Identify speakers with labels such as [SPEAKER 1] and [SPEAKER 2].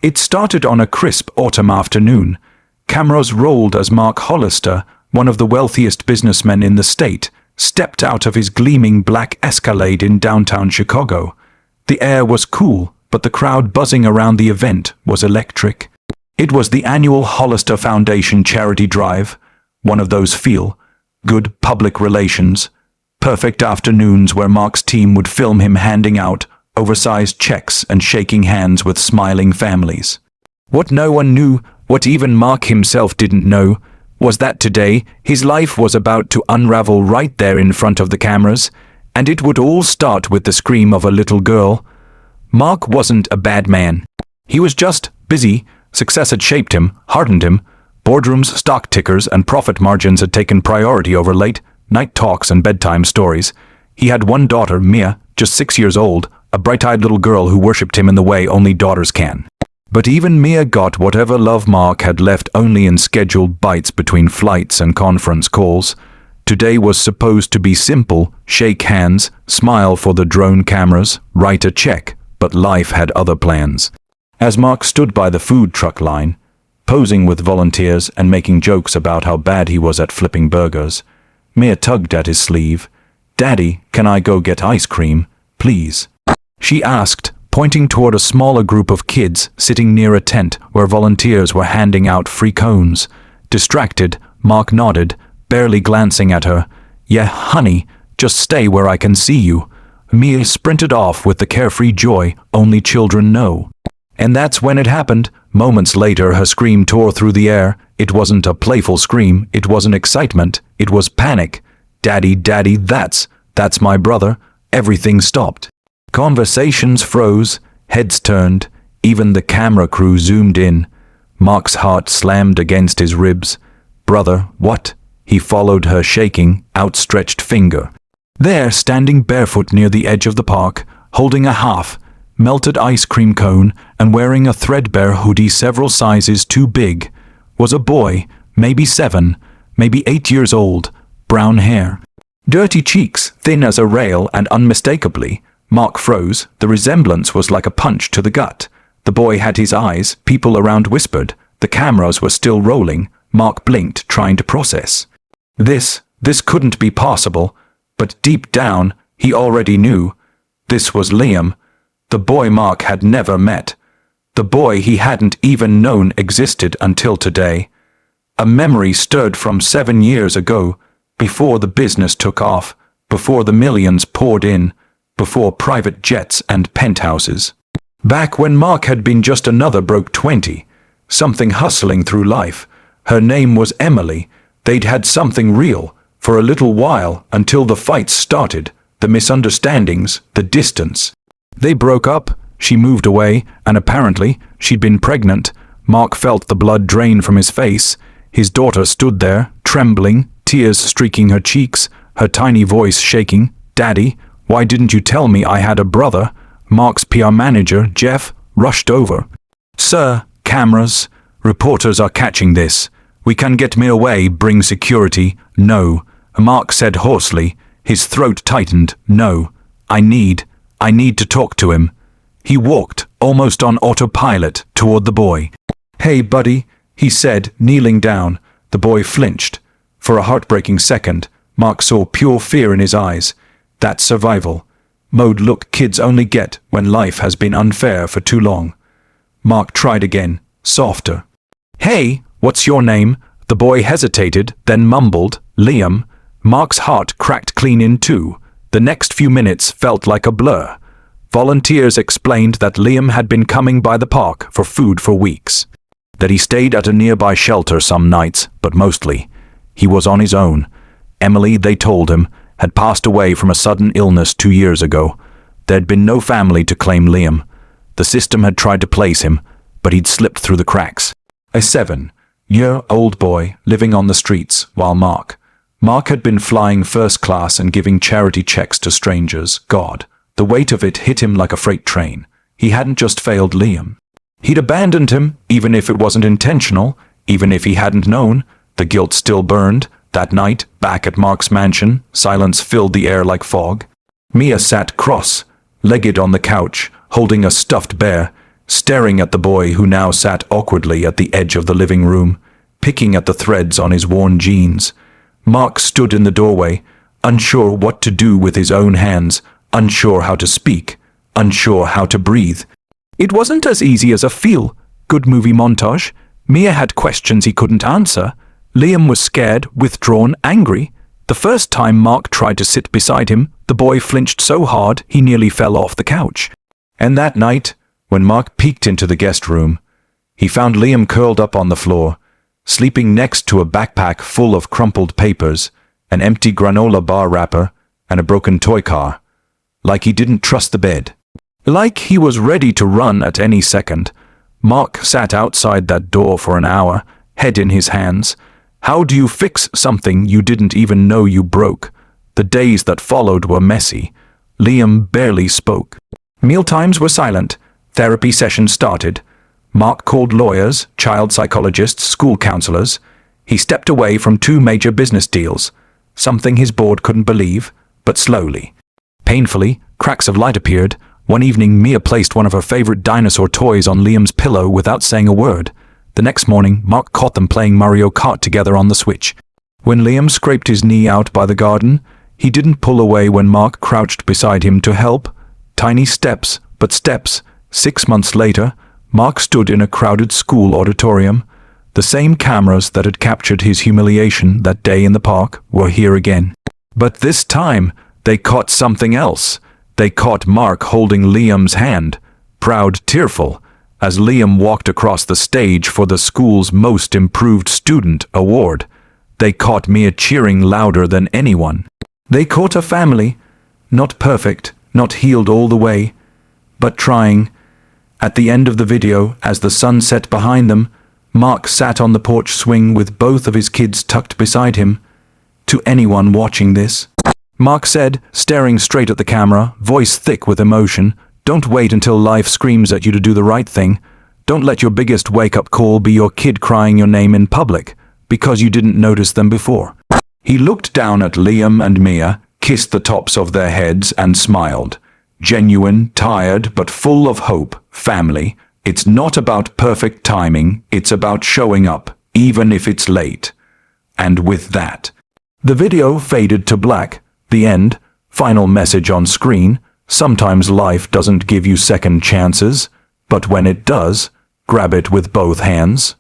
[SPEAKER 1] It started on a crisp autumn afternoon. Cameras rolled as Mark Hollister, one of the wealthiest businessmen in the state, stepped out of his gleaming black Escalade in downtown Chicago. The air was cool, but the crowd buzzing around the event was electric. It was the annual Hollister Foundation charity drive, one of those feel-good public relations, perfect afternoons where Mark's team would film him handing out oversized checks and shaking hands with smiling families. What no one knew, what even Mark himself didn't know, was that today his life was about to unravel right there in front of the cameras, and it would all start with the scream of a little girl. Mark wasn't a bad man. He was just busy. Success had shaped him, hardened him. Boardrooms, stock tickers, and profit margins had taken priority over late-night talks and bedtime stories. He had one daughter, Mia, just 6 years old, a bright-eyed little girl who worshipped him in the way only daughters can. But even Mia got whatever love Mark had left only in scheduled bites between flights and conference calls. Today was supposed to be simple: shake hands, smile for the drone cameras, write a check, but life had other plans. As Mark stood by the food truck line, posing with volunteers and making jokes about how bad he was at flipping burgers, Mia tugged at his sleeve. "Daddy, can I go get ice cream, please?" she asked, pointing toward a smaller group of kids sitting near a tent where volunteers were handing out free cones. Distracted, Mark nodded, barely glancing at her. "Yeah, honey, just stay where I can see you." Mia sprinted off with the carefree joy only children know. And that's when it happened. Moments later, her scream tore through the air. It wasn't a playful scream, it wasn't excitement, it was panic. "Daddy, Daddy, that's my brother." Everything stopped. Conversations froze, heads turned, even the camera crew zoomed in. Mark's heart slammed against his ribs. "Brother, what?" He followed her shaking, outstretched finger. There, standing barefoot near the edge of the park, holding a half-melted ice cream cone and wearing a threadbare hoodie several sizes too big, was a boy, maybe 7, maybe 8 years old, brown hair. Dirty cheeks, thin as a rail, and unmistakably, Mark froze. The resemblance was like a punch to the gut. The boy had his eyes, people around whispered. The cameras were still rolling. Mark blinked, trying to process. This couldn't be possible, but deep down, he already knew. This was Liam, the boy Mark had never met. The boy he hadn't even known existed until today. A memory stirred from 7 years ago, before the business took off, before the millions poured in, before private jets and penthouses. Back when Mark had been just another broke 20, something hustling through life. Her name was Emily. They'd had something real, for a little while, until the fights started, the misunderstandings, the distance. They broke up, she moved away, and apparently she'd been pregnant. Mark felt the blood drain from his face. His daughter stood there, trembling, tears streaking her cheeks, her tiny voice shaking. "Daddy, why didn't you tell me I had a brother?" Mark's PR manager, Jeff, rushed over. "Sir, cameras. Reporters are catching this. We can get me away, bring security." "No," Mark said hoarsely, his throat tightened. "No, I need to talk to him." He walked, almost on autopilot, toward the boy. "Hey, buddy," he said, kneeling down. The boy flinched. For a heartbreaking second, Mark saw pure fear in his eyes. That survival mode look kids only get when life has been unfair for too long. Mark tried again, softer. "Hey, what's your name?" The boy hesitated, then mumbled, "Liam." Mark's heart cracked clean in two. The next few minutes felt like a blur. Volunteers explained that Liam had been coming by the park for food for weeks. That he stayed at a nearby shelter some nights, but mostly he was on his own. Emily, they told him, had passed away from a sudden illness 2 years ago. There'd been no family to claim Liam. The system had tried to place him, but he'd slipped through the cracks. A 7-year-old boy living on the streets, while Mark had been flying first class and giving charity checks to strangers. God, the weight of it hit him like a freight train. He hadn't just failed Liam. He'd abandoned him, even if it wasn't intentional, even if he hadn't known. The guilt still burned. That night, back at Mark's mansion, silence filled the air like fog. Mia sat cross-legged on the couch, holding a stuffed bear. staring at the boy who now sat awkwardly at the edge of the living room, picking at the threads on his worn jeans. Mark stood in the doorway, unsure what to do with his own hands, unsure how to speak, unsure how to breathe. It wasn't as easy as a feel-good movie montage. Mia had questions he couldn't answer. Liam was scared, withdrawn, angry. The first time Mark tried to sit beside him, the boy flinched so hard he nearly fell off the couch. And that night, when Mark peeked into the guest room, he found Liam curled up on the floor, sleeping next to a backpack full of crumpled papers, an empty granola bar wrapper, and a broken toy car. Like he didn't trust the bed. Like he was ready to run at any second. Mark sat outside that door for an hour, head in his hands. How do you fix something you didn't even know you broke? The days that followed were messy. Liam barely spoke. Mealtimes were silent. Therapy sessions started. Mark called lawyers, child psychologists, school counselors. He stepped away from 2 major business deals, something his board couldn't believe, but slowly. Painfully, cracks of light appeared. One evening, Mia placed one of her favorite dinosaur toys on Liam's pillow without saying a word. The next morning, Mark caught them playing Mario Kart together on the Switch. When Liam scraped his knee out by the garden, he didn't pull away when Mark crouched beside him to help. Tiny steps, but steps. 6 months later, Mark stood in a crowded school auditorium. The same cameras that had captured his humiliation that day in the park were here again. But this time, they caught something else. They caught Mark holding Liam's hand, proud, tearful, as Liam walked across the stage for the school's Most Improved Student award. They caught Mia cheering louder than anyone. They caught a family, not perfect, not healed all the way, but trying. At the end of the video, as the sun set behind them, Mark sat on the porch swing with both of his kids tucked beside him. To anyone watching this, Mark said, staring straight at the camera, voice thick with emotion, "Don't wait until life screams at you to do the right thing. Don't let your biggest wake-up call be your kid crying your name in public, because you didn't notice them before." He looked down at Liam and Mia, kissed the tops of their heads and smiled. Genuine, tired, but full of hope. Family. It's not about perfect timing, it's about showing up, even if it's late. And with that, the video faded to black. The end. Final message on screen. Sometimes life doesn't give you second chances, but when it does, grab it with both hands.